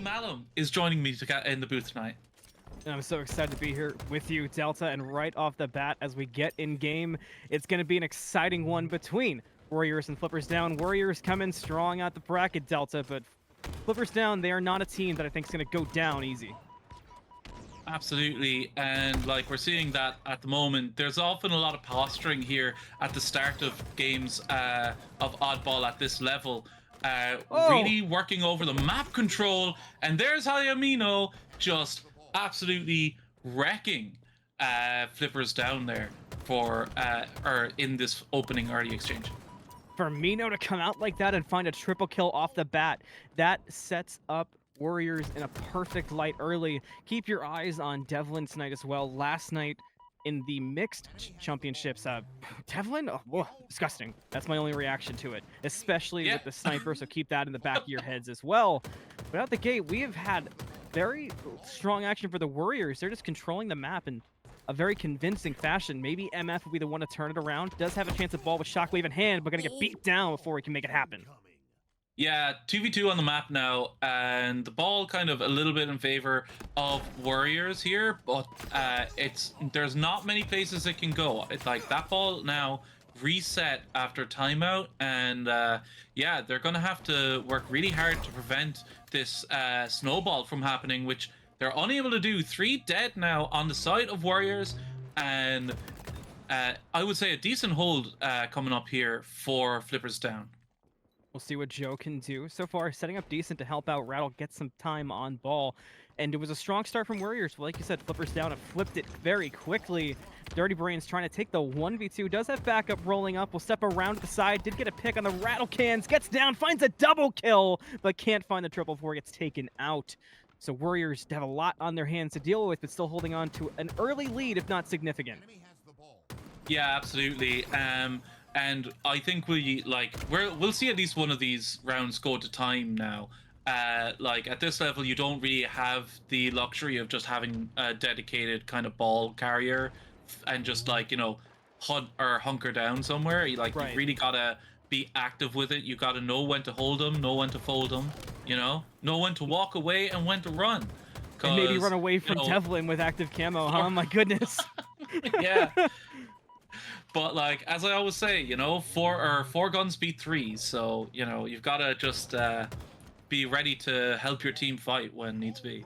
Malum is joining me in the booth tonight. And I'm so excited to be here with you, Delta, and right off the bat, as we get in game, it's going to be an exciting one between Warriors and Flippers Down. Warriors come in strong out the bracket, Delta, but Flippers Down, they are not a team that I think is going to go down easy. Absolutely, and like we're seeing that at the moment, there's often a lot of posturing here at the start of games of Oddball at this level. Really working over the map control, and there's Hayamino just absolutely wrecking Flippers Down there for or in this opening early exchange. For Mino to come out like that and find a triple kill off the bat, that sets up Warriors in a perfect light early. Keep your eyes on Devlin tonight as well. Last night in the mixed championships, Devlin, disgusting. That's my only reaction to it, especially with the sniper, so keep that in the back of your heads as well. But out the gate, we have had very strong action for the Warriors. They're just controlling the map in a very convincing fashion. Maybe MF will be the one to turn it around. Does have a chance at ball with Shockwave in hand, but gonna get beat down before he can make it happen. Yeah, 2v2 on the map now, and the ball kind of a little bit in favor of Warriors here, but there's not many places it can go. It's like that ball now reset after timeout, and yeah, they're gonna have to work really hard to prevent this snowball from happening, which they're unable to do. 3 dead now on the side of Warriors, and I would say a decent hold coming up here for Flippers Down. We'll see what Joe can do. So far, setting up decent to help out Rattle get some time on ball. And it was a strong start from Warriors. Like you said, Flippers Down have flipped it very quickly. Dirty Brains trying to take the 1v2. Does have backup rolling up. Will step around to the side. Did get a pick on the Rattle cans. Gets down, finds a double kill, but can't find the triple before it gets taken out. So Warriors have a lot on their hands to deal with, but still holding on to an early lead, if not significant. Yeah, absolutely. And I think we'll see at least one of these rounds go to time now. Like at this level, you don't really have the luxury of just having a dedicated kind of ball carrier and just like, you know, hunt or hunker down somewhere. You really gotta be active with it. You gotta know when to hold them, know when to fold them, you know when to walk away and when to run. And maybe run away from Devlin with active camo, huh? My goodness. Yeah. But like, as I always say, you know, four guns beat 3. So, you know, you've got to just be ready to help your team fight when needs be.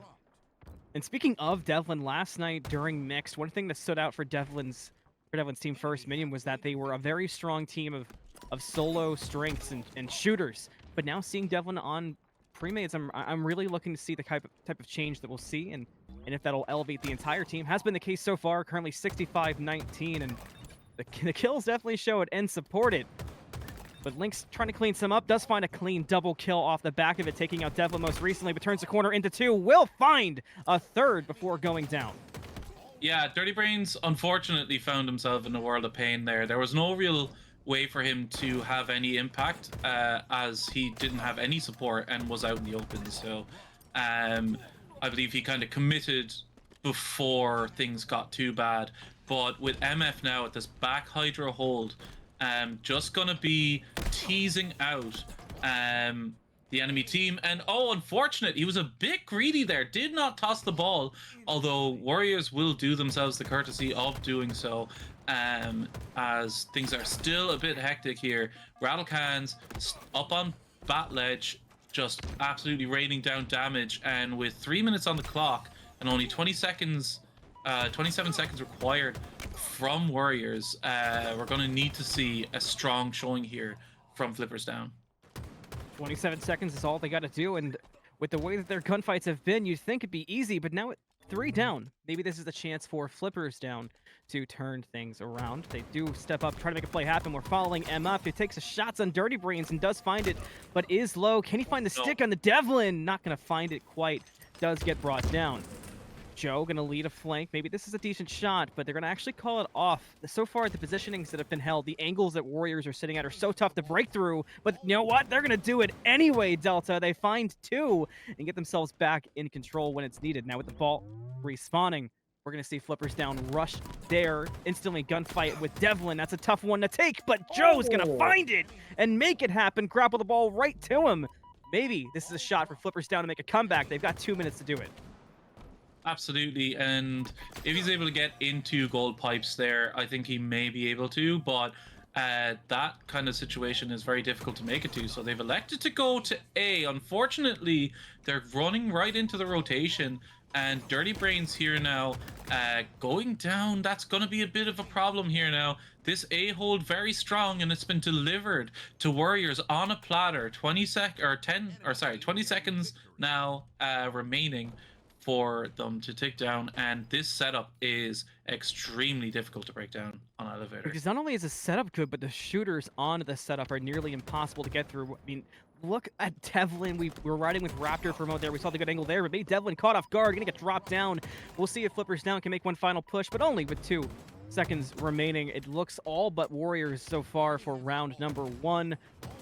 And speaking of Devlin, last night during mixed, one thing that stood out for Devlin's team first minion was that they were a very strong team of solo strengths and shooters. But now seeing Devlin on premades, I'm really looking to see the type of change that we'll see, and if that'll elevate the entire team. Has been the case so far. Currently 65-19, and the kills definitely show it and support it. But Link's trying to clean some up. Does find a clean double kill off the back of it, taking out Devlin most recently, but turns the corner into 2. Will find a 3rd before going down. Yeah, Dirty Brains unfortunately found himself in a world of pain there. There was no real way for him to have any impact as he didn't have any support and was out in the open. So I believe he kind of committed before things got too bad. But with MF now at this back Hydra hold, just gonna be teasing out the enemy team. And unfortunate, he was a bit greedy there, did not toss the ball, although Warriors will do themselves the courtesy of doing so, as things are still a bit hectic here. Rattle cans up on bat ledge, just absolutely raining down damage, and with 3 minutes on the clock and only 27 seconds required from Warriors, we're going to need to see a strong showing here from Flippers Down. 27 seconds is all they got to do, and with the way that their gunfights have been, you'd think it'd be easy, but now at 3 down, maybe this is the chance for Flippers Down to turn things around. They do step up, try to make a play happen. We're following M up. He takes a shots on Dirty Brains and does find it, but is low. Can he find the stick on the Devlin? Not going to find it quite. Does get brought down. Joe gonna lead a flank. Maybe this is a decent shot, but they're gonna actually call it off. So far, the positionings that have been held, the angles that Warriors are sitting at are so tough to break through, but you know what? They're gonna do it anyway, Delta. They find 2 and get themselves back in control when it's needed. Now with the ball respawning, we're gonna see Flippers Down rush there. Instantly gunfight with Devlin. That's a tough one to take, but Joe's gonna find it and make it happen. Grapple the ball right to him. maybe this is a shot for Flippers Down to make a comeback. They've got 2 minutes to do it. Absolutely, and if he's able to get into gold pipes there, I think he may be able to, but that kind of situation is very difficult to make it to, so they've elected to go to A. Unfortunately, they're running right into the rotation, and Dirty Brains here now going down. That's going to be a bit of a problem here now. This A hold very strong, and it's been delivered to Worriers on a platter. 20 seconds now remaining for them to tick down, and this setup is extremely difficult to break down on elevator. Because not only is the setup good, but the shooters on the setup are nearly impossible to get through. I mean, look at Devlin. We're riding with Raptor for a moment there. We saw the good angle there, but maybe Devlin caught off guard, gonna get dropped down. We'll see if Flippers Down can make one final push, but only with 2 seconds remaining. It looks all but Worriers so far for round number 1.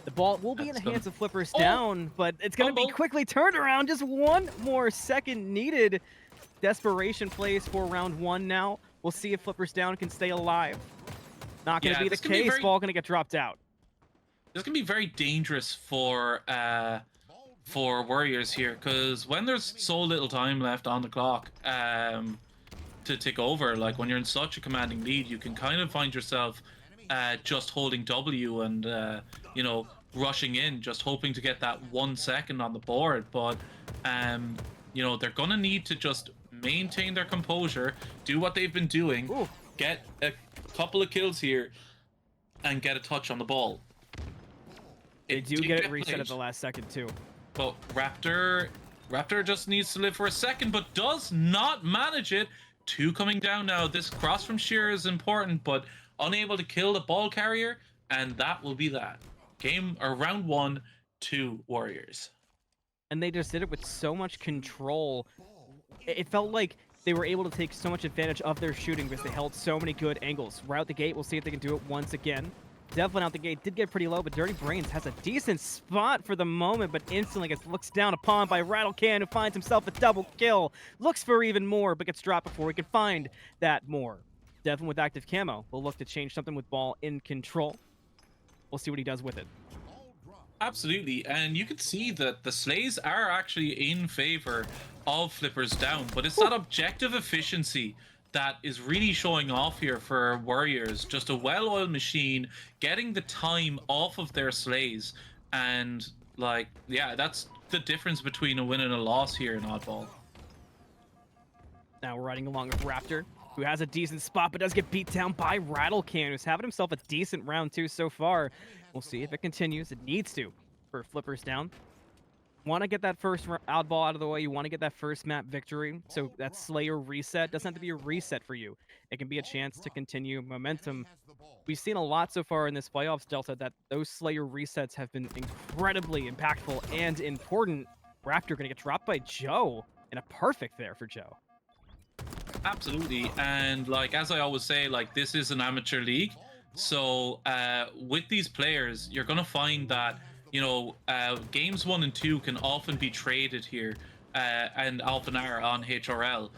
The ball will be in the hands of Flippers Down, but it's going to be quickly turned around. Just 1 more second needed. Desperation plays for round 1 now. We'll see if Flippers Down can stay alive. Not going to be the case. Ball going to get dropped out. This can be very dangerous for Worriers here, because when there's so little time left on the clock to tick over, like when you're in such a commanding lead, you can kind of find yourself just holding W and you know, rushing in, just hoping to get that 1 second on the board. But you know, they're gonna need to just maintain their composure, do what they've been doing. Ooh. Get a couple of kills here and get a touch on the ball. They do get it reset at the last second too. But Raptor just needs to live for a second, but does not manage it. 2 coming down now. This cross from Sheer is important, but unable to kill the ball carrier, and that will be that. Round 1 to Worriers. And they just did it with so much control. It felt like they were able to take so much advantage of their shooting because they held so many good angles. Right out the gate, we'll see if they can do it once again. Devlin out the gate did get pretty low, but Dirty Brains has a decent spot for the moment, but instantly gets looked down upon by Rattlecan, who finds himself a double kill. Looks for even more, but gets dropped before he can find that more. Devlin with active camo will look to change something with ball in control. We'll see what he does with it. Absolutely, and you can see that the slays are actually in favor of Flippers Down, but it's that objective efficiency that is really showing off here for Worriers. Just a well-oiled machine, getting the time off of their slays, and like, yeah, that's the difference between a win and a loss here in Oddball. Now we're riding along with Raptor, who has a decent spot, but does get beat down by Rattlecan, who's having himself a decent round 2 so far. We'll see if it continues. It needs to for Flippers Down. Want to get that first Oddball out of the way. You want to get that first map victory. So that Slayer reset doesn't have to be a reset for you. It can be a chance to continue momentum. We've seen a lot so far in this playoffs, Delta, that those Slayer resets have been incredibly impactful and important. Raptor going to get dropped by Joe, and a perfect there for Joe. Absolutely, and like, as I always say, like, this is an amateur league, so with these players, you're gonna find that, you know, games 1 and 2 can often be traded here, and often are on HRL,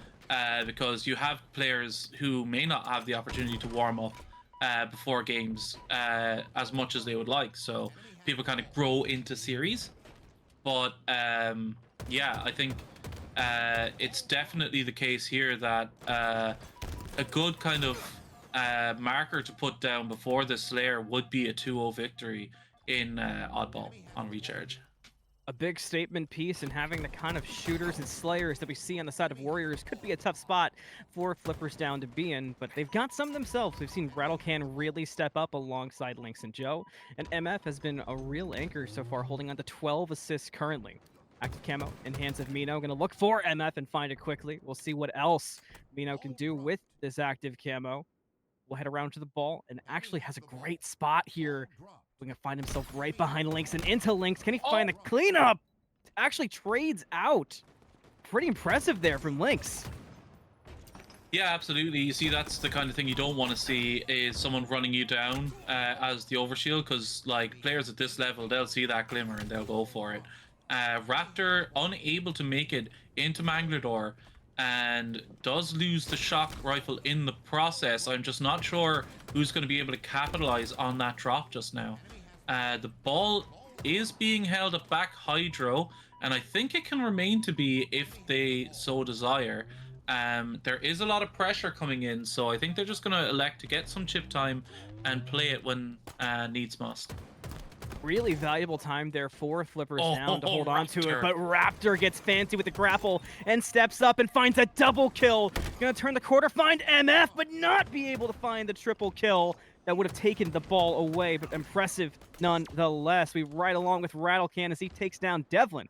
because you have players who may not have the opportunity to warm up before games as much as they would like, so people kind of grow into series. But yeah, I think it's definitely the case here that a good kind of marker to put down before the Slayer would be a 2-0 victory in Oddball on Recharge. A big statement piece, and having the kind of shooters and Slayers that we see on the side of Worriers could be a tough spot for Flippers Down to be in, but they've got some themselves. We've seen Rattlecan really step up alongside Lynx and Joe, and MF has been a real anchor so far, holding on to 12 assists currently. Active camo in hands of Mino. Going to look for MF and find it quickly. We'll see what else Mino can do with this active camo. We'll head around to the ball, and actually has a great spot here. We're going to find himself right behind Lynx and into Lynx. Can he find the cleanup? Actually trades out. Pretty impressive there from Lynx. Yeah, absolutely. You see, that's the kind of thing you don't want to see, is someone running you down as the overshield, because like, players at this level, they'll see that glimmer and they'll go for it. Raptor unable to make it into Manglador, and does lose the shock rifle in the process. I'm just not sure who's going to be able to capitalize on that drop just now. The ball is being held at back hydro, and I think it can remain to be if they so desire. There is a lot of pressure coming in, so I think they're just going to elect to get some chip time and play it when needs must. Really valuable time there for Flippers down to hold on to it, Raptor. but Raptor gets fancy with the grapple and steps up and finds a double kill. Gonna turn the corner, find MF, but not be able to find the triple kill that would have taken the ball away, but impressive nonetheless. We ride along with Rattlecan as he takes down Devlin.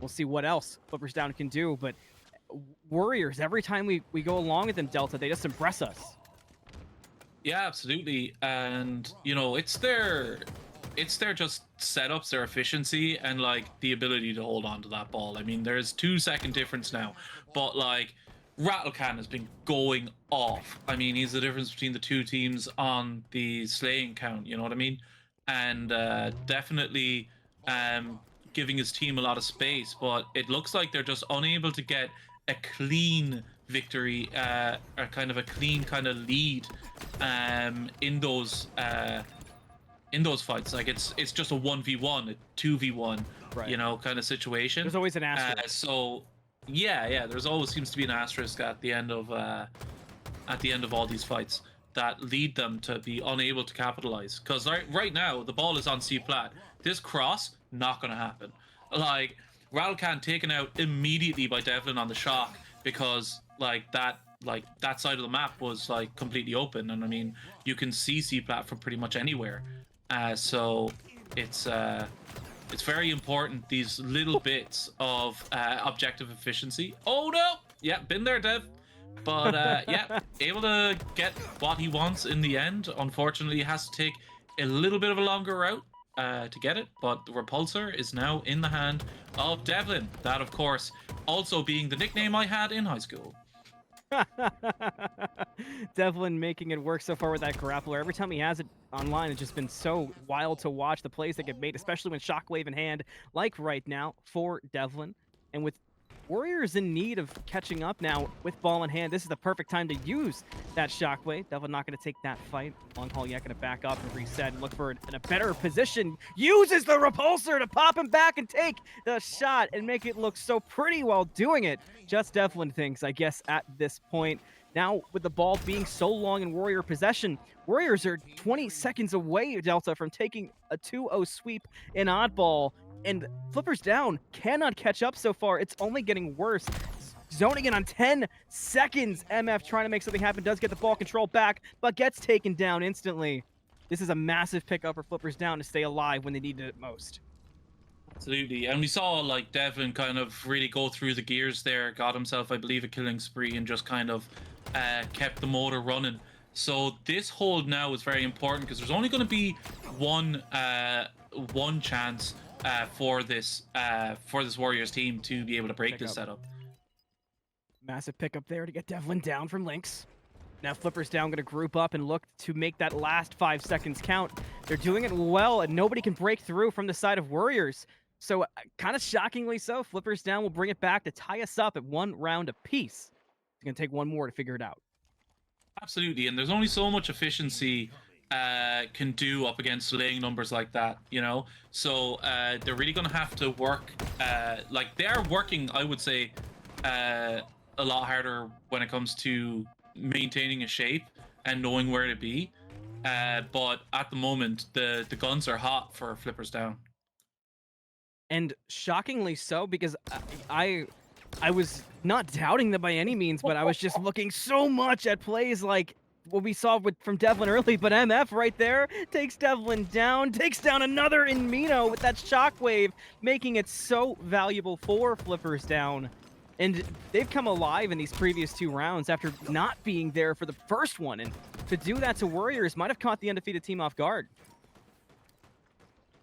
We'll see what else Flippers down can do, but Worriors, every time we go along with them, Delta, they just impress us. Yeah, absolutely. And, you know, it's their just setups, their efficiency, and like the ability to hold on to that ball. I mean, there's 2-second difference now, but like Rattlecan has been going off. I mean, he's the difference between the two teams on the slaying count, you know what I mean? And definitely giving his team a lot of space, but it looks like they're just unable to get a clean victory, or kind of a clean kind of lead in those fights. Like it's just a 1v1, a 2v1, Right. you know, kind of situation. There's always an asterisk. So yeah, there's always seems to be an asterisk at the end of all these fights that lead them to be unable to capitalize. Because right now the ball is on C plat. This cross not gonna happen. Like Rattlecan taken out immediately by Devlin on the shock because that side of the map was like completely open, and I mean you can see C plat from pretty much anywhere. So it's very important, these little bits of objective efficiency. Oh no! Yeah, been there, Dev. But yeah, able to get what he wants in the end. Unfortunately, he has to take a little bit of a longer route to get it, but the repulsor is now in the hand of Devlin. That, of course, also being the nickname I had in high school. Devlin making it work so far with that grappler. Every time he has it online, it's just been so wild to watch the plays that get made, especially when Shockwave in hand, like right now for Devlin. And with Worriers in need of catching up now with ball in hand, this is the perfect time to use that Shockwave. Devlin not going to take that fight. Long haul yet going to back up and reset and look for it in a better position. Uses the repulsor to pop him back and take the shot and make it look so pretty while doing it. Just Devlin thinks, I guess, at this point. Now, with the ball being so long in Warrior possession, Warriors are 20 seconds away, Delta, from taking a 2-0 sweep in oddball. And Flippers down cannot catch up so far. It's only getting worse. Zoning in on 10 seconds. MF trying to make something happen. Does get the ball control back, but gets taken down instantly. This is a massive pickup for Flippers down to stay alive when they needed it most. Absolutely. And we saw like Devlin kind of really go through the gears there, got himself, I believe, a killing spree, and just kind of kept the motor running. So this hold now is very important because there's only going to be one chance for this Warriors team to be able to break this setup. Massive pickup there to get Devlin down from Lynx. Now Flippers down, going to group up and look to make that last 5 seconds count. They're doing it well, and nobody can break through from the side of Warriors. So kind of shockingly so, Flippers down will bring it back to tie us up at 1 round apiece. It's going to take one more to figure it out. Absolutely, and there's only so much efficiency can do up against laying numbers like that, you know? So they're really going to have to work, like they are working, I would say, a lot harder when it comes to maintaining a shape and knowing where to be. But at the moment, the guns are hot for Flippers down. And shockingly so, because I was not doubting them by any means, but I was just looking so much at plays like what we saw from Devlin early, but MF right there takes Devlin down, takes down another in Mino with that shockwave, making it so valuable for Flippers down. And they've come alive in these previous 2 rounds after not being there for the first one. And to do that to Warriors might have caught the undefeated team off guard.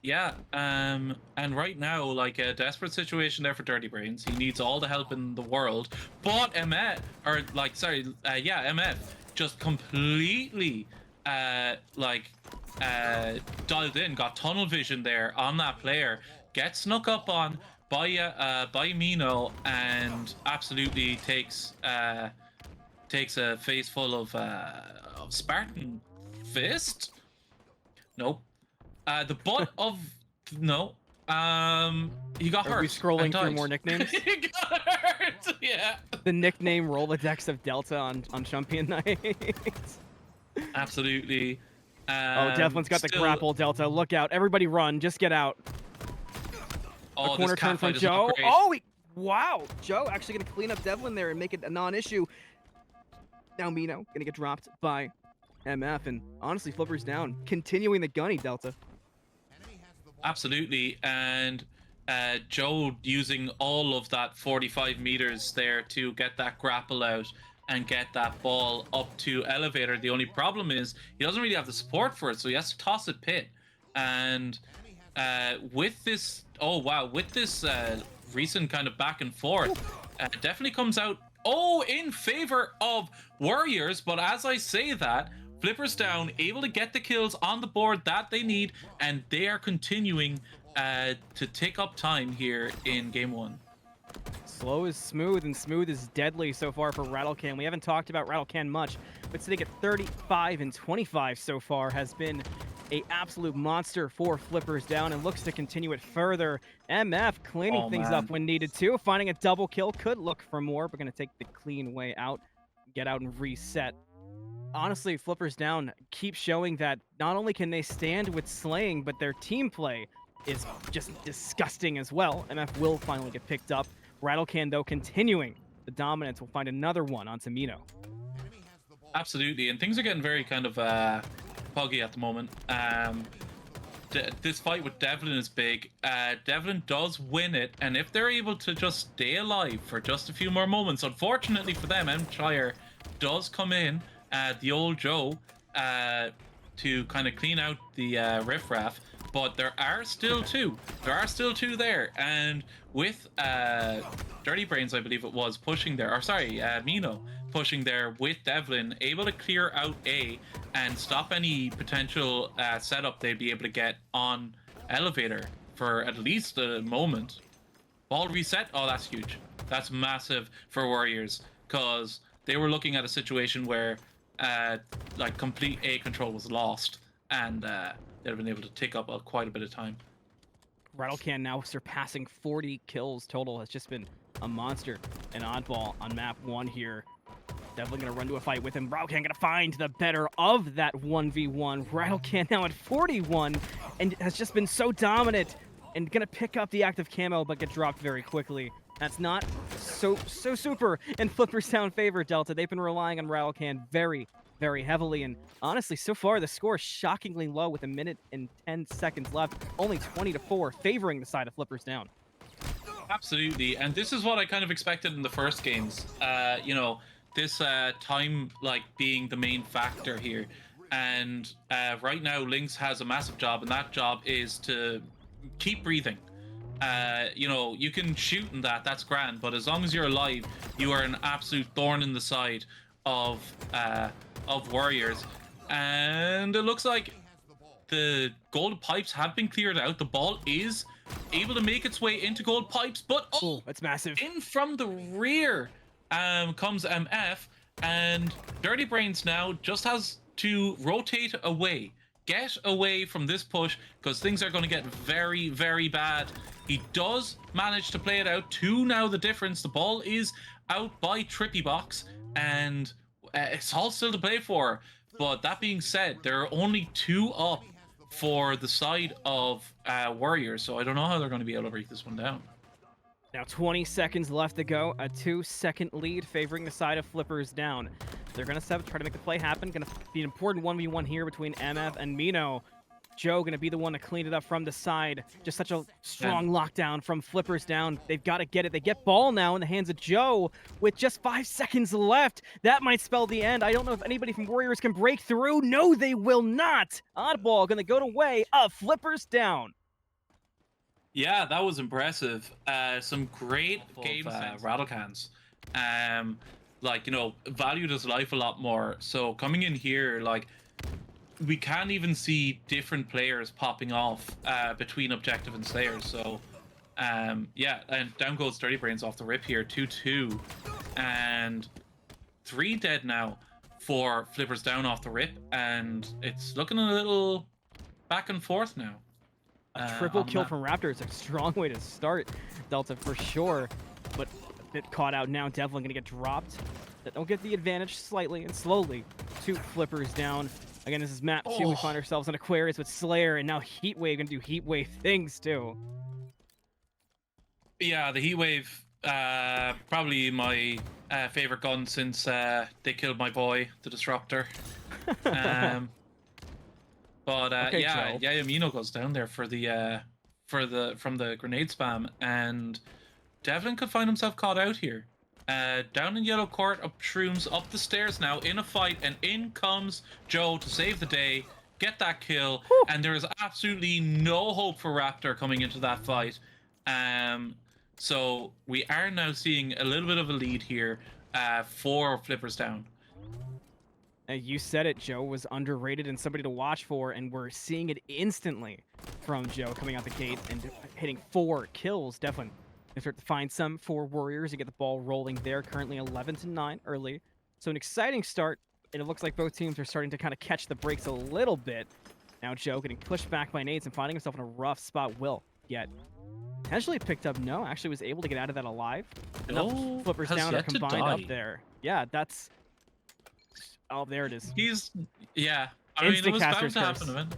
Yeah, and right now, like a desperate situation there for Dirty Brains. He needs all the help in the world, but MF just completely dialed in, got tunnel vision there on that player, gets snuck up on by Mino, and absolutely takes a face full of Spartan Fist. Nope. The butt of no. He got hurt. Are we scrolling and through died. more nicknames? He got hurt. Yeah. The nickname Rolodex of Delta on Champion Night. Absolutely. Oh, Devlin's got the Still- grapple, Delta. Look out. Everybody run. Just get out. Oh, A corner this turn catfight from is not Joe. great. Oh, wow. Joe actually going to clean up Devlin there and make it a non-issue. Now Mino going to get dropped by MF. And honestly, Flipper's down. Continuing the gunny, Delta. Absolutely. And Joe using all of that 45 meters there to get that grapple out and get that ball up to elevator. The only problem is he doesn't really have the support for it, so he has to toss it pit. And with this, with this recent kind of back and forth, definitely comes out in favor of Worriers. But as I say that, Flipper's down, able to get the kills on the board that they need, and they are continuing to take up time here in game one. Slow is smooth, and smooth is deadly so far for Rattlecan. We haven't talked about Rattlecan much, but sitting at 35 and 25 so far has been a absolute monster for Flippers down and looks to continue it further. MF cleaning things up when needed to. Finding a double kill, could look for more, but going to take the clean way out, get out and reset. Honestly, Flippers down keep showing that not only can they stand with slaying, but their team play is just disgusting as well. MF will finally get picked up. Rattlecan, though, continuing the dominance, will find another one on Tamino. Absolutely, and things are getting very kind of puggy at the moment. This fight with Devlin is big. Devlin does win it, and if they're able to just stay alive for just a few more moments, unfortunately for them, Shire does come in, the old Joe, to kind of clean out the riffraff. But there are still two. There are still two there, and with Dirty Brains, I believe it was, pushing there, or sorry, Mino pushing there with Devlin, able to clear out A and stop any potential setup they'd be able to get on elevator for at least a moment. Ball reset. Oh, that's huge. That's massive for Worriers, because they were looking at a situation where like complete A control was lost, and they'd have been able to take up quite a bit of time. Rattlecan now surpassing 40 kills total, has just been a monster. An oddball on map 1 here. Definitely going to run to a fight with him. Rattlecan going to find the better of that 1v1. Rattlecan now at 41 and has just been so dominant and going to pick up the active camo but get dropped very quickly. That's not so super in Flipper's Town favor, Delta. They've been relying on Rattlecan very heavily, and honestly, so far the score is shockingly low with 1 minute and 10 seconds left. Only 20-4, favoring the side of Flippers Down. Absolutely, and this is what I kind of expected in the first games. You know, this time like being the main factor here, and right now Lynx has a massive job, and that job is to keep breathing. You know, you can shoot in that's grand, but as long as you're alive, you are an absolute thorn in the side of Worriers. And it looks like the gold pipes have been cleared out. The ball is able to make its way into gold pipes, but that's massive. In from the rear comes MF, and Dirty Brains now just has to rotate away. Get away from this push, because things are going to get very bad. He does manage to play it out. 2 now the difference. The ball is out by Trippy Box, and it's all still to play for. But that being said, there are only 2 up for the side of Worriers, so I don't know how they're going to be able to break this one down. Now 20 seconds left to go. A 2-second lead favoring the side of Flippers Down. They're going to try to make the play happen. Going to be an important 1v1 here between MF and Mino. Joe going to be the one to clean it up from the side. Just such a strong lockdown from Flippers Down. They've got to get it. They get ball now in the hands of Joe with just 5 seconds left. That might spell the end. I don't know if anybody from Worriers can break through. No, they will not. Oddball going to go to way of Flippers Down. Yeah, that was impressive. Some great game Rattlecans. Like, you know, valued his life a lot more. So coming in here, like, we can't even see different players popping off between Objective and Slayers. So, yeah, and down goes Dirty Brains off the rip here, 2-2. And 3 dead now for Flippers Down off the rip. And it's looking a little back and forth now. A triple on kill that. from Raptor is a strong way to start Delta for sure, but a bit caught out now. Devlin gonna get dropped. They'll get the advantage slightly and slowly. 2 flippers down. Again, this is map 2. We find ourselves on Aquarius with Slayer, and now Heatwave gonna do Heatwave things too. Yeah, the Heatwave, probably my favorite gun since they killed my boy, the Disruptor. But Okay, yeah, Joe. Yamino goes down there for the from the grenade spam, and Devlin could find himself caught out here. Down in yellow court, up shrooms, up the stairs now in a fight, and in comes Joe to save the day, get that kill, and there is absolutely no hope for Raptor coming into that fight. So we are now seeing a little bit of a lead here, 4 flippers down. You said it, Joe was underrated and somebody to watch for, and we're seeing it instantly from Joe coming out the gate and hitting 4 kills. Definitely they start to find some for Warriors and get the ball rolling there. Currently 11-9 early. So an exciting start, and it looks like both teams are starting to kind of catch the brakes a little bit. Now Joe getting pushed back by nades and finding himself in a rough spot. Will yet potentially picked up. No, actually was able to get out of that alive. No, Flippers has down are yet to combined die. up there. Yeah, that's... Oh, there it is. He's, yeah. I mean, it was bound Caster's to happen to him.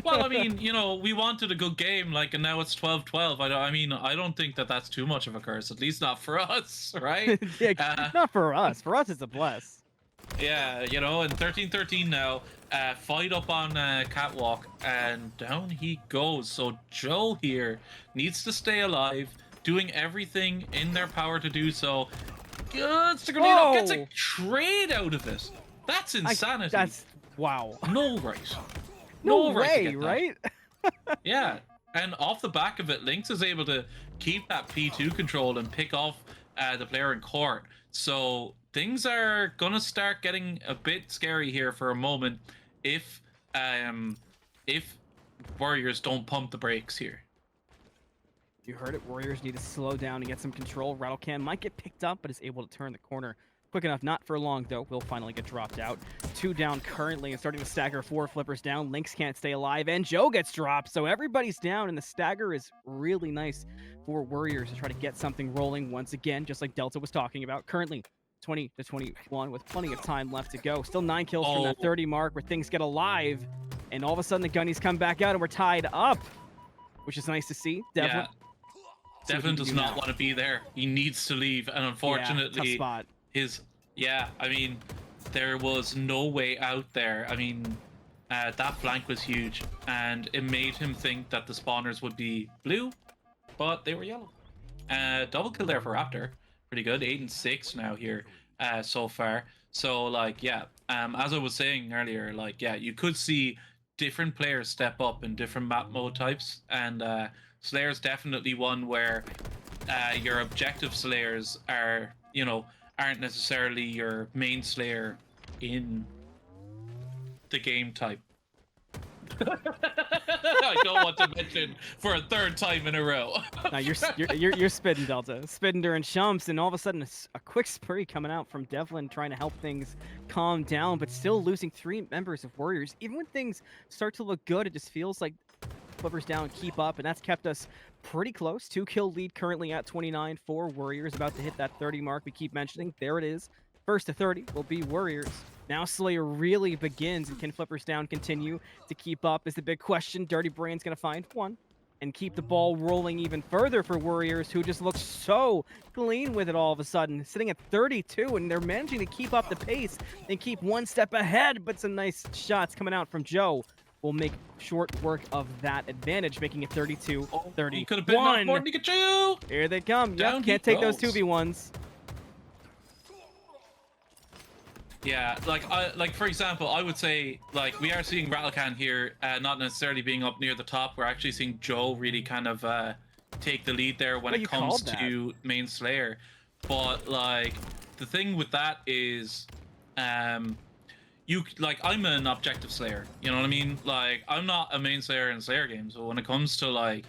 Well, I mean, you know, we wanted a good game, like, and now it's 12-12. I mean, I don't think that that's too much of a curse, at least not for us, right? Yeah, not for us. For us, it's a bless. Yeah, you know, and 13-13 now. Fight up on Catwalk, and down he goes. So Joe here needs to stay alive, doing everything in their power to do so. Gets the grenade up, gets a trade out of it. That's insanity. That's wow. No right. No right to way, get that. right? Yeah, and off the back of it, Lynx is able to keep that P2 control and pick off the player in court. So things are gonna start getting a bit scary here for a moment if Warriors don't pump the brakes here. You heard it. Warriors need to slow down and get some control. Rattlecan might get picked up, but is able to turn the corner quick enough. Not for long, though. Will finally get dropped out. 2 down currently and starting to stagger. 4 flippers down. Lynx can't stay alive, and Joe gets dropped. So everybody's down, and the stagger is really nice for Warriors to try to get something rolling once again, just like Delta was talking about. Currently 20-21 with plenty of time left to go. Still 9 kills from that 30 mark where things get alive, and all of a sudden the gunnies come back out and we're tied up, which is nice to see. Devlin. Yeah. Devlin does not want to be there. He needs to leave, and unfortunately, tough spot. I mean, there was no way out there. I mean, that flank was huge, and it made him think that the spawners would be blue, but they were yellow. Double kill there for Raptor. Pretty good. 8 and 6 now here so far. So, like, yeah, as I was saying earlier, like, yeah, you could see different players step up in different map mode types, and Slayer's definitely one where your objective Slayers are, you know, aren't necessarily your main Slayer in the game type. I don't want to mention for a 3rd time in a row. Now you're spitting, Delta, spitting during Chumps, and all of a sudden a quick spree coming out from Devlin trying to help things calm down, but still losing 3 members of Warriors. Even when things start to look good, it just feels like flippers down, keep up, and that's kept us pretty close. 2-kill lead currently at 29 for Warriors, about to hit that 30 mark we keep mentioning. There it is. First to 30 will be Warriors. Now Slayer really begins, and can flippers down continue to keep up is the big question. Dirty Brain's gonna find 1 and keep the ball rolling even further for Warriors, who just look so clean with it all of a sudden. Sitting at 32, and they're managing to keep up the pace and keep 1 step ahead, but some nice shots coming out from Joe will make short work of that advantage, making it 32-31. He could have been off more than Pikachu! Here they come. Down Yep, can't take those 2v1s. Yeah, like for example, I would say, like, we are seeing Rattlecan here, not necessarily being up near the top. We're actually seeing Joe really kind of take the lead there when it comes to main Slayer. But like, the thing with that is, I'm an objective Slayer. You know what I mean? Like, I'm not a main Slayer in Slayer games, but when it comes to like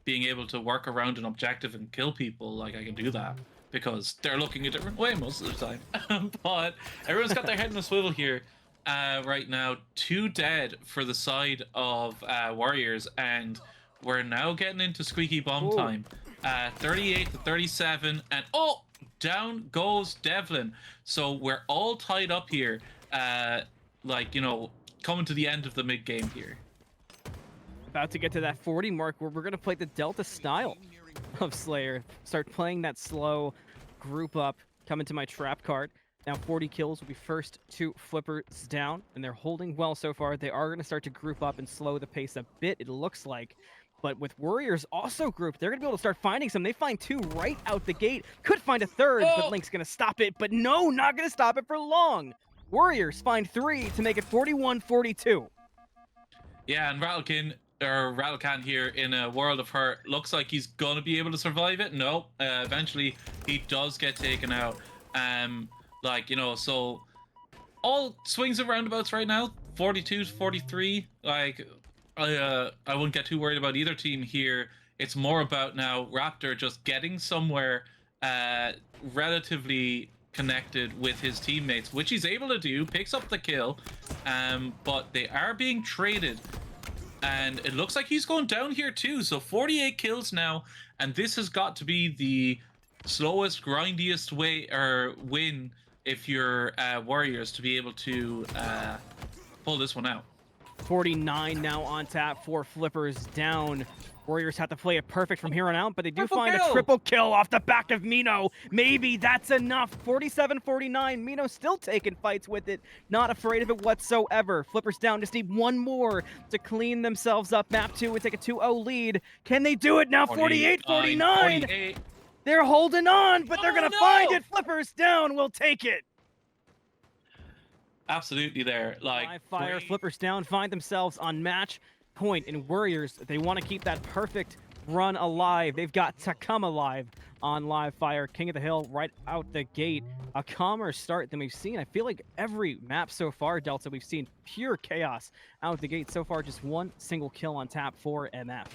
being able to work around an objective and kill people, like, I can do that. Because they're looking a different way most of the time. But everyone's got their head in a swivel here right now. 2 dead for the side of Warriors, and we're now getting into squeaky bum Ooh. time. 38 to 37, and down goes Devlin. So we're all tied up here. Like, you know, coming to the end of the mid game here. About to get to that 40 mark where we're going to play the Delta style of Slayer. Start playing that slow group up, come into my trap card. Now 40 kills will be first 2 flippers down, and they're holding well so far. They are going to start to group up and slow the pace a bit, it looks like. But with Worriers also grouped, they're going to be able to start finding some. They find 2 right out the gate. Could find a 3rd, but Link's going to stop it. But no, not going to stop it for long. Warriors find 3 to make it 41-42. Yeah, and Rattlecan here in a world of hurt looks like he's gonna be able to survive it. No, eventually he does get taken out. Like, you know, so all swings and roundabouts right now, 42 to 43. Like, I wouldn't get too worried about either team here. It's more about now Raptor just getting somewhere relatively connected with his teammates, which he's able to do, picks up the kill, but they are being traded, and it looks like he's going down here too. So 48 kills now, and this has got to be the slowest, grindiest way or win if you're Warriors to be able to pull this one out. 49 now on tap, 4 flippers down. Warriors have to play it perfect from here on out, but they do find a triple kill off the back of Mino. Maybe that's enough. 47-49. Mino still taking fights with it. Not afraid of it whatsoever. Flippers down. Just need one more to clean themselves up. Map 2 would take a 2-0 lead. Can they do it now? 48-49. They're holding on, but they're going to find it. Flippers down. We'll take it. Absolutely there. Like, Live fire. Flippers down. Find themselves on match point. In Warriors, they want to keep that perfect run alive. They've got to come alive on live fire. King of the Hill right out the gate. A calmer start than we've seen. I feel like every map so far, Delta, we've seen pure chaos out the gate. So far, just 1 single kill on tap for MF.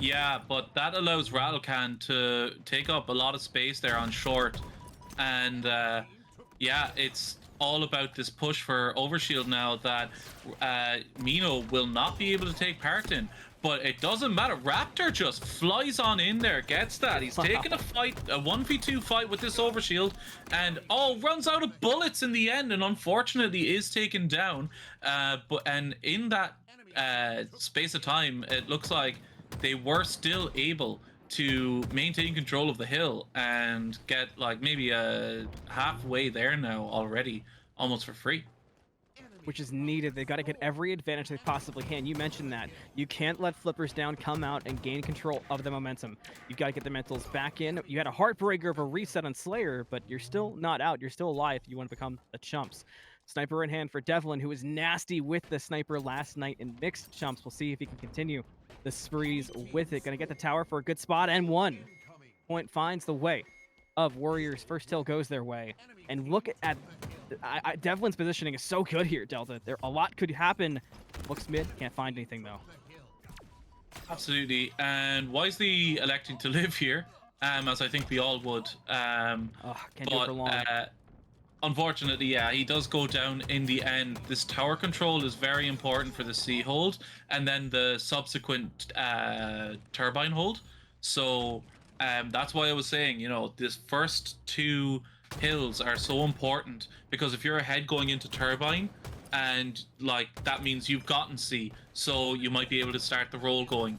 Yeah, but that allows Rattlecan to take up a lot of space there on short. And yeah, it's all about this push for overshield now that Mino will not be able to take part in. But it doesn't matter. Raptor just flies on in there, gets that. He's taking a fight, a 1v2 fight with this overshield, and runs out of bullets in the end, and unfortunately is taken down. And in that space of time, it looks like they were still able to maintain control of the hill and get like maybe halfway there now already, almost for free. Which is needed. They've got to get every advantage they possibly can. You mentioned that. You can't let Flippers down come out and gain control of the momentum. You've got to get the mentals back in. You had a heartbreaker of a reset on Slayer, but you're still not out. You're still alive if you want to become the Chumps. Sniper in hand for Devlin, who was nasty with the sniper last night in mixed Chumps. We'll see if he can continue the sprees with it. Gonna get the tower for a good spot, and 1 point finds the way of Warriors. First kill goes their way. And look at Devlin's positioning is so good here, Delta. A lot could happen. Looks mid, can't find anything though. Absolutely. And wisely electing to live here, as I think we all would. Can't do it for long. Unfortunately, yeah, he does go down in the end. This tower control is very important for the C hold, and then the subsequent turbine hold. So that's why I was saying, you know, this first 2 hills are so important, because if you're ahead going into turbine, and like that means you've gotten C, so you might be able to start the roll going.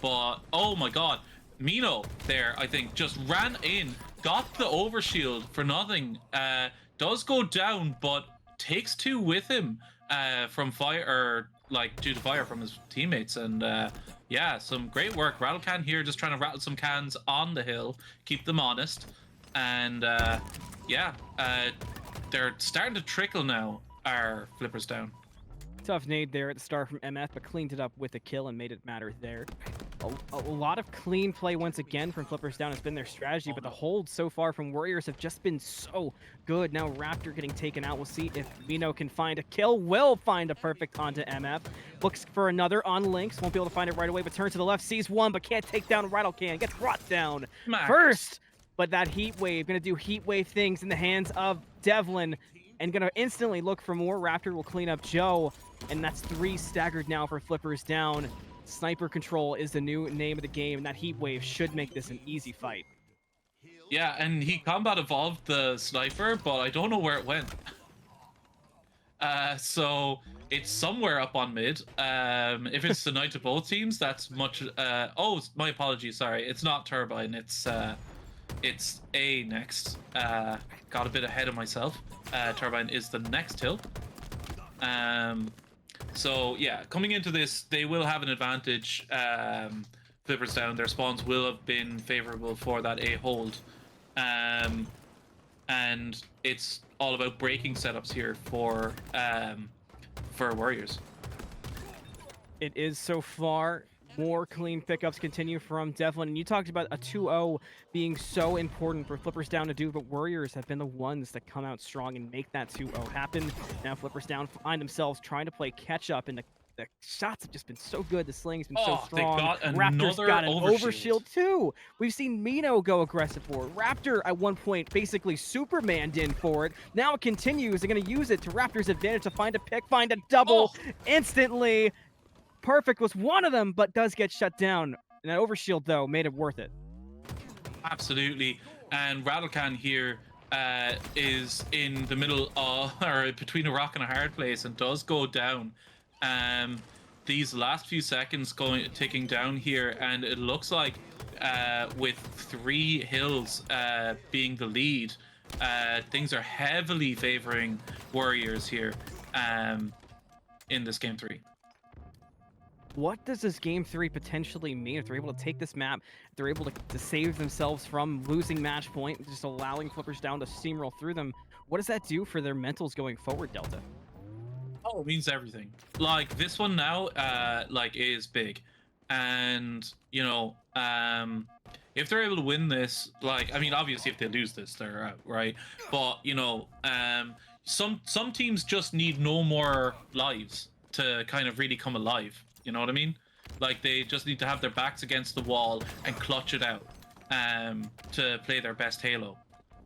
But oh my god, Mino there, I think, just ran in, got the overshield for nothing. Does go down, but takes 2 with him from fire, or like due to fire from his teammates. And yeah, some great work. Rattlecan here, just trying to rattle some cans on the hill, keep them honest. And yeah, they're starting to trickle now. Our Flippers down. Tough nade there at the start from MF, but cleaned it up with a kill and made it matter there. A lot of clean play once again from Flippers down has been their strategy, but the holds so far from Warriors have just been so good. Now Raptor getting taken out. We'll see if Mino can find a kill. Will find a perfect onto MF. Looks for another on Lynx. Won't be able to find it right away, but turns to the left, sees 1, but can't take down Rattlecan. Gets brought down first. But that heat wave, gonna do heat wave things in the hands of Devlin, and gonna instantly look for more. Raptor will clean up Joe, and that's 3 staggered now for Flippers down. Sniper control is the new name of the game, and that heat wave should make this an easy fight. Yeah, and he combat evolved the sniper, but I don't know where it went. So it's somewhere up on mid. If it's the night of both teams, that's much. Oh, my apologies. Sorry, it's not Turbine. It's A next. Got a bit ahead of myself. Turbine is the next hill. So yeah, coming into this, they will have an advantage. Flippers down. Their spawns will have been favorable for that A hold. And it's all about breaking setups here for Worriers. It is so far. More clean pickups continue from Devlin. And you talked about a 2-0 being so important for Flippers Down to do, but Worriers have been the ones that come out strong and make that 2-0 happen. Now Flippers Down find themselves trying to play catch up, and the shots have just been so good. The sling's been so strong. Raptor's got an overshield too. We've seen Mino go aggressive for it. Raptor at one point basically Supermaned in for it. Now it continues. They're going to use it to Raptor's advantage to find a pick, find a double instantly. Perfect was one of them, but does get shut down. And that overshield, though, made it worth it. Absolutely. And Rattlecan here is in the middle of, or between a rock and a hard place, and does go down. These last few seconds ticking down here, and it looks like with 3 hills being the lead, things are heavily favoring Worriers here in this game 3. What does this game 3 potentially mean if they're able to take this map, if they're able to save themselves from losing match point, just allowing Flippers Down to steamroll through them? What does that do for their mentals going forward, Delta? Oh, it means everything. Like, this one now, like, is big. And, you know, if they're able to win this, like, I mean, obviously if they lose this, they're out, right? But, you know, some teams just need no more lives to kind of really come alive. You know what I mean? Like, they just need to have their backs against the wall and clutch it out to play their best Halo.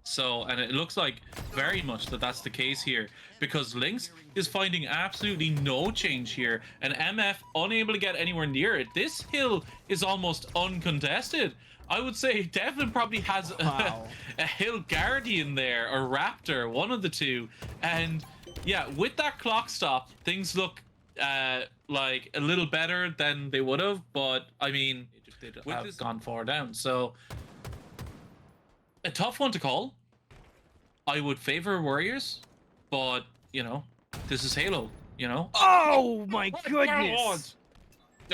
So, and it looks like very much that that's the case here, because Lynx is finding absolutely no change here, and MF unable to get anywhere near it. This hill is almost uncontested. I would say Devlin probably has a hill guardian there, or Raptor, one of the two. And yeah, with that clock stop, things look like a little better than they would have, but I mean, they'd have gone 4 down. So a tough one to call. I would favor Worriers, but you know, this is Halo, you know. Oh my goodness!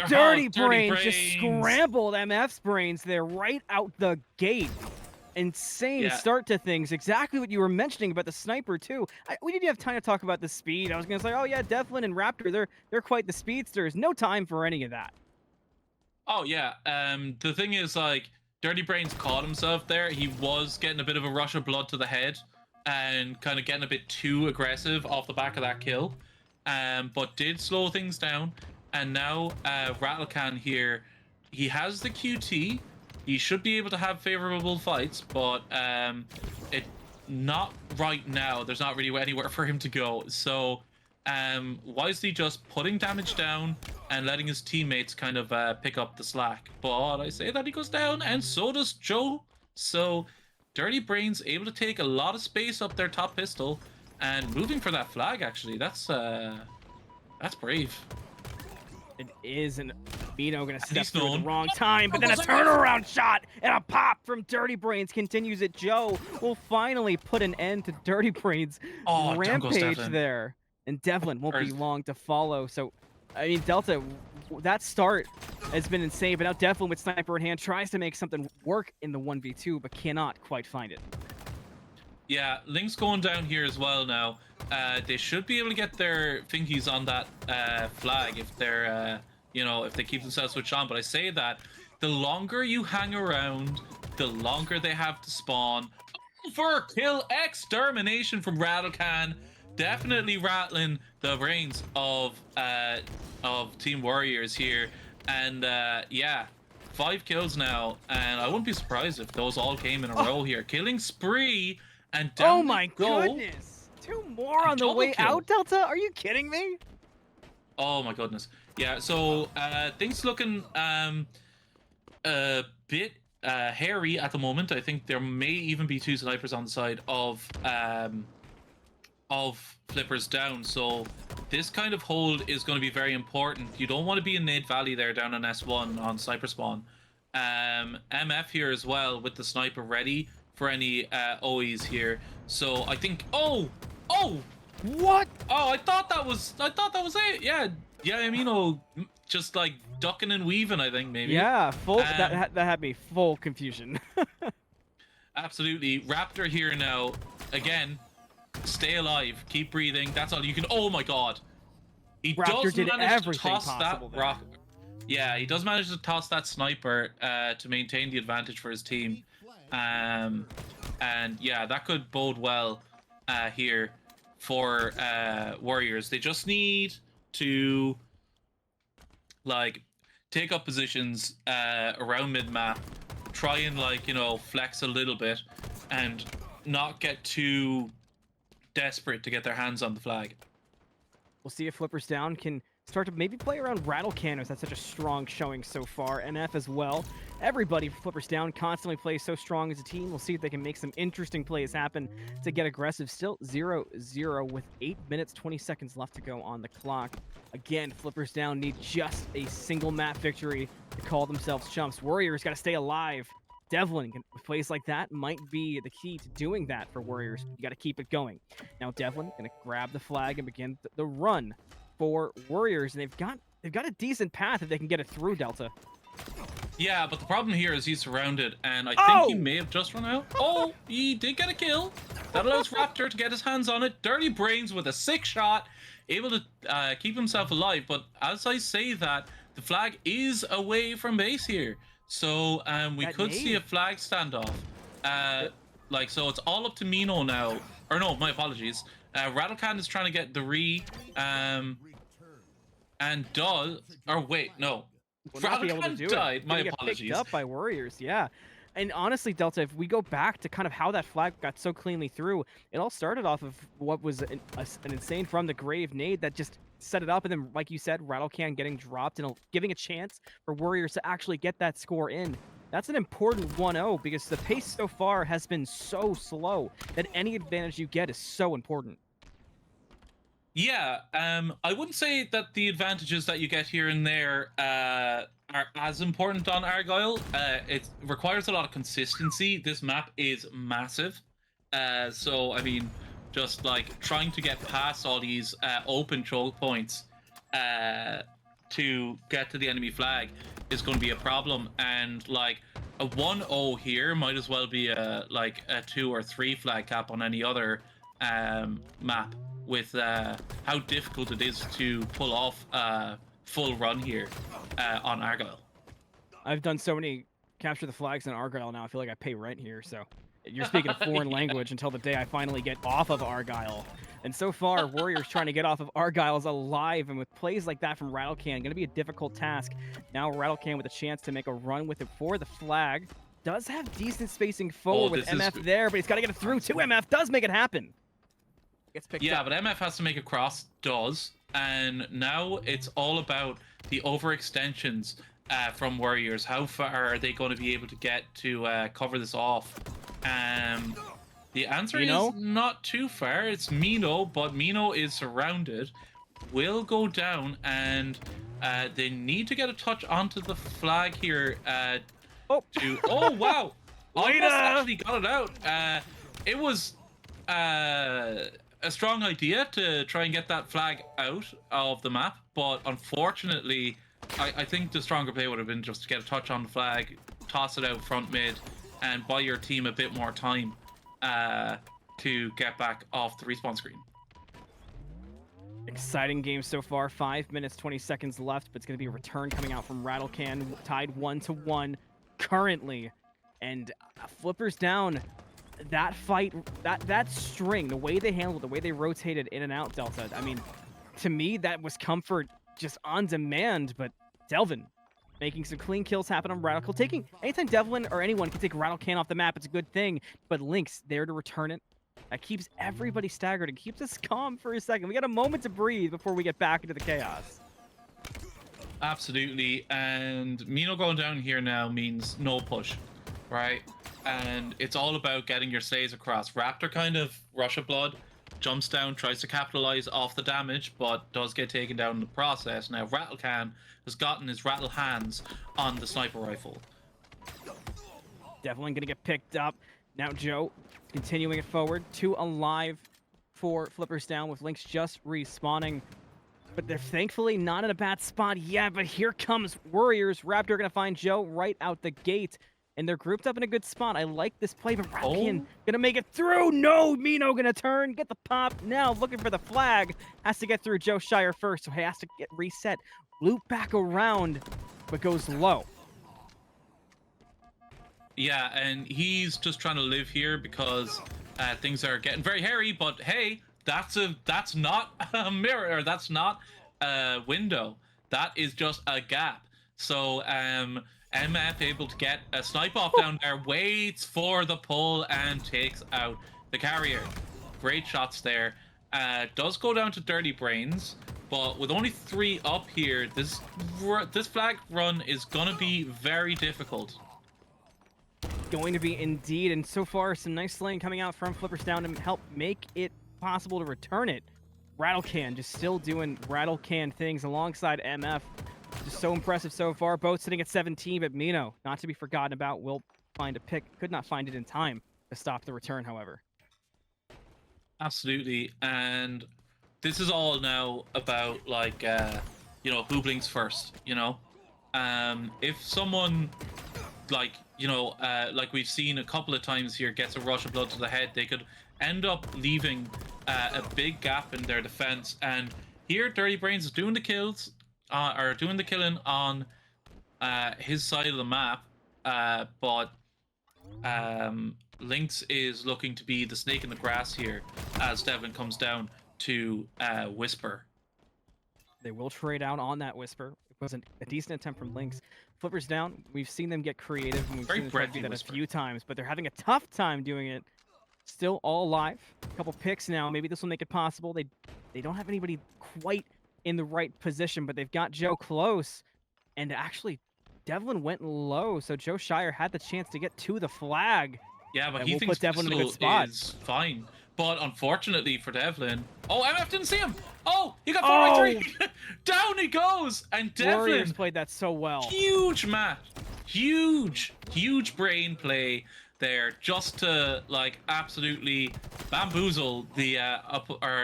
Dirty Brains just scrambled MF's brains there right out the gate. Insane start to things. Exactly what you were mentioning about the sniper too. We didn't have time to talk about the speed. I was gonna say, oh yeah, Devlin and Raptor, they're quite the speedsters. No time for any of that. Oh yeah. The thing is, like, Dirty Brains caught himself there. He was getting a bit of a rush of blood to the head and kind of getting a bit too aggressive off the back of that kill. But did slow things down. And now Rattlecan here, he has the QT. He should be able to have favorable fights, but not right now. There's not really anywhere for him to go. So wisely just putting damage down and letting his teammates kind of pick up the slack. But I say that he goes down, and so does Joe. So Dirty Brains able to take a lot of space up their top pistol and moving for that flag. Actually, that's brave. It is, and Mino gonna step through at the wrong time, but then a turnaround shot and a pop from Dirty Brains continues it. Joe will finally put an end to Dirty Brains' rampage there, and Devlin won't be long to follow. So, I mean, Delta, that start has been insane, but now Devlin with sniper in hand tries to make something work in the 1v2, but cannot quite find it. Yeah, Link's going down here as well now. They should be able to get their fingies on that flag if they're, you know, if they keep themselves switched on. But I say that the longer you hang around, the longer they have to spawn. Overkill extermination from Rattlecan, definitely rattling the brains of Team Worriers here. And yeah, 5 kills now, and I wouldn't be surprised if those all came in a row here. Killing spree. And oh my goodness! 2 more on the way out, Delta? Are you kidding me? Oh my goodness. Yeah, so things looking a bit hairy at the moment. I think there may even be 2 snipers on the side of Flippers down. So this kind of hold is going to be very important. You don't want to be in Nade Valley there down on S1 on sniper spawn. MF here as well with the sniper ready for any OEs here. So I think What? I thought that was it. Yeah, I mean, just like ducking and weaving, I think maybe. Yeah, full. That had me full confusion. Absolutely. Raptor here now. Again, stay alive. Keep breathing. That's all you can. Oh my god. He Raptor does did manage to everything toss that possible there. rock. Yeah, he does manage to toss that sniper to maintain the advantage for his team. And yeah, that could bode well here for Warriors. They just need to like take up positions around mid-map, try and like, you know, flex a little bit and not get too desperate to get their hands on the flag. We'll see if Flippers Down can start to maybe play around Rattle Cannons. That's such a strong showing so far. NF as well. Everybody for Flippers Down constantly plays so strong as a team. We'll see if they can make some interesting plays happen to get aggressive. Still 0-0 with 8 minutes, 20 seconds left to go on the clock. Again, Flippers Down need just a single map victory to call themselves chumps. Warriors got to stay alive. Devlin, with plays like that, might be the key to doing that for Warriors. You got to keep it going. Now Devlin going to grab the flag and begin the run for Warriors, and they've got a decent path if they can get it through, Delta. Yeah, but the problem here is he's surrounded, and I think he may have just run out. Oh, he did get a kill. That allows Raptor to get his hands on it. Dirty Brains with a 6 shot, able to keep himself alive. But as I say that, the flag is away from base here. So we could see a flag standoff. So it's all up to Mino now. Or no, my apologies. Rattlecan is trying to get the and does. Or wait, no. Rattlecan died. My apologies. Picked up by Warriors, yeah. And honestly, Delta, if we go back to kind of how that flag got so cleanly through, it all started off of what was an insane from the grave nade that just set it up, and then, like you said, Rattlecan getting dropped and giving a chance for Warriors to actually get that score in. That's an important 1-0 because the pace so far has been so slow that any advantage you get is so important. Yeah, I wouldn't say that the advantages that you get here and there are as important on Argyle. It requires a lot of consistency. This map is massive. So, I mean, just like trying to get past all these open choke points to get to the enemy flag is going to be a problem. And like a 1-0 here might as well be a 2 or 3 flag cap on any other map, with how difficult it is to pull off a full run here on Argyle. I've done so many capture the flags in Argyle now, I feel like I pay rent here, so you're speaking a foreign language until the day I finally get off of Argyle. And so far, Warriors trying to get off of Argyle is alive, and with plays like that from Rattlecan, going to be a difficult task. Now Rattlecan with a chance to make a run with it for the flag. Does have decent spacing forward with MF there, but he's got to get it through to MF. Does make it happen. Gets picked up. But MF has to make a cross, does, and now it's all about the overextensions from Warriors. How far are they going to be able to get to cover this off? The answer is not too far. It's Mino, but Mino is surrounded. Will go down, and they need to get a touch onto the flag here. Oh wow! Almost actually got it out. It was a strong idea to try and get that flag out of the map, but unfortunately, I think the stronger play would have been just to get a touch on the flag, toss it out front mid, and buy your team a bit more time to get back off the respawn screen. Exciting game so far. 5 minutes, 20 seconds left, but it's going to be a return coming out from Rattlecan, tied 1-1 currently. And Flippers down. That fight, that string, the way they handled it, the way they rotated in and out, Delta, I mean, to me, that was comfort just on demand, but Delvin making some clean kills happen on Radical. Anytime Devlin or anyone can take Rattlecan off the map, it's a good thing, but Link's there to return it. That keeps everybody staggered and keeps us calm for a second. We got a moment to breathe before we get back into the chaos. Absolutely. And Mino going down here now means no push, right? And it's all about getting your slays across. Raptor kind of rush of blood, jumps down, tries to capitalize off the damage, but does get taken down in the process. Now Rattlecan has gotten his rattle hands on the sniper rifle. Devlin gonna get picked up. Now Joe continuing it forward. 2 alive for Flippers down with Lynx just respawning. But they're thankfully not in a bad spot yet. But here comes Worriers. Raptor gonna find Joe right out the gate. And they're grouped up in a good spot. I like this play, but Rattlecan gonna make it through. No, Mino gonna turn, get the pop. Now looking for the flag. Has to get through Joe Shire first, so he has to get reset. Loop back around, but goes low. Yeah, and he's just trying to live here because things are getting very hairy. But hey, that's not a mirror, or that's not a window. That is just a gap. So MF able to get a snipe off down there, waits for the pull and takes out the carrier. Great shots there. Does go down to Dirty Brains, but with only 3 up here, this flag run is gonna be very difficult. Going to be indeed, and so far some nice slaying coming out from Flippers down to help make it possible to return it. Rattlecan just still doing Rattlecan things alongside MF. Just so impressive so far. Both sitting at 17, but Mino, not to be forgotten about, will find a pick. Could not find it in time to stop the return, however. Absolutely, and this is all now about, like, you know, who blinks first, you know? If someone, like, you know, like we've seen a couple of times here, gets a rush of blood to the head, they could end up leaving a big gap in their defense. And here, Dirty Brains is doing the kills, or doing the killing on his side of the map, but Lynx is looking to be the snake in the grass here as Devlin comes down to Whisper. They will trade out on that Whisper. It was a decent attempt from Lynx. Flippers down. We've seen them get creative, and we've seen them try to do that a few times, but they're having a tough time doing it. Still all alive. A couple picks now. Maybe this will make it possible. They don't have anybody quite in the right position, but they've got Joe close. And actually, Devlin went low, so Joe Shire had the chance to get to the flag. Yeah, but And he we'll thinks put Devlin in a good Pistol spot. is fine. But unfortunately for Devlin, oh, MF didn't see him. Oh, he got 4-3. Down he goes. And Worriers Devlin played that so well. Huge match, huge brain play there, just to like absolutely bamboozle the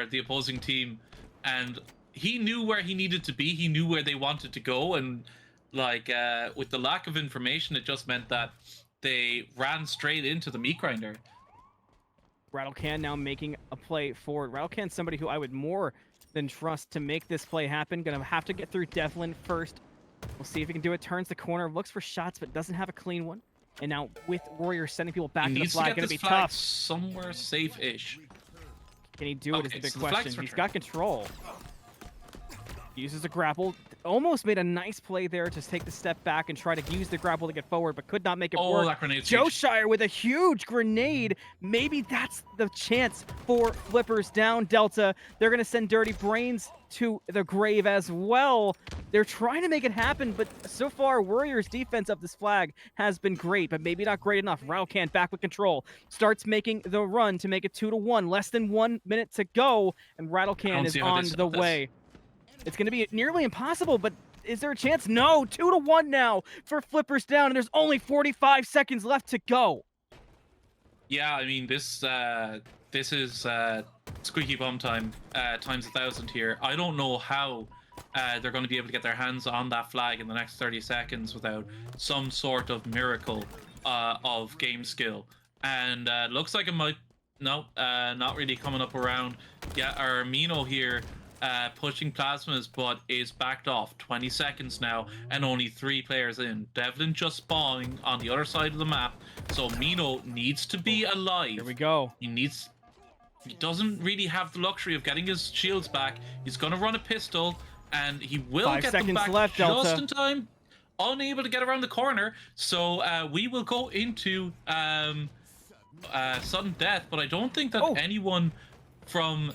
the opposing team. And he knew where he needed to be. He knew where they wanted to go, and like with the lack of information, it just meant that they ran straight into the meat grinder. Rattlecan now making a play forward. Rattlecan's somebody who I would more than trust to make this play happen. Gonna have to get through Devlin first. We'll see if he can do it. Turns the corner, looks for shots, but doesn't have a clean one. And now with Warriors sending people back to the flag, gonna be tough. Somewhere safe-ish. Can he do it is the big so question. He's got control. Uses a grapple. Almost made a nice play there to take the step back and try to use the grapple to get forward, but could not make it work. That grenade Joe Shire with a huge grenade. Maybe that's the chance for Flippers down Delta. They're going to send Dirty Brains to the grave as well. They're trying to make it happen, but so far, Warriors' defense of this flag has been great, but maybe not great enough. Rattlecan back with control. Starts making the run to make it 2-1. Less than 1 minute to go, and Rattlecan is on the way. It's going to be nearly impossible, but is there a chance? No, 2-1 now for Flippers down, and there's only 45 seconds left to go. Yeah, I mean, this is squeaky bum time times 1,000 here. I don't know how they're going to be able to get their hands on that flag in the next 30 seconds without some sort of miracle of game skill. And looks like it might... No, not really coming up around. Yeah, our Mino here... pushing plasmas, but is backed off. 20 seconds now, and only 3 players in. Devlin just spawning on the other side of the map, so Mino needs to be alive. Here we go. He doesn't really have the luxury of getting his shields back. He's gonna run a pistol, and he will get them back left, just Delta. in time. Unable to get around the corner, so we will go into sudden death, but I don't think that anyone from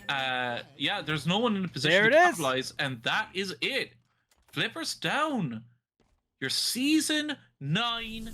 yeah, there's no one in a position to capitalize, and that is it Flippers down. Your season 9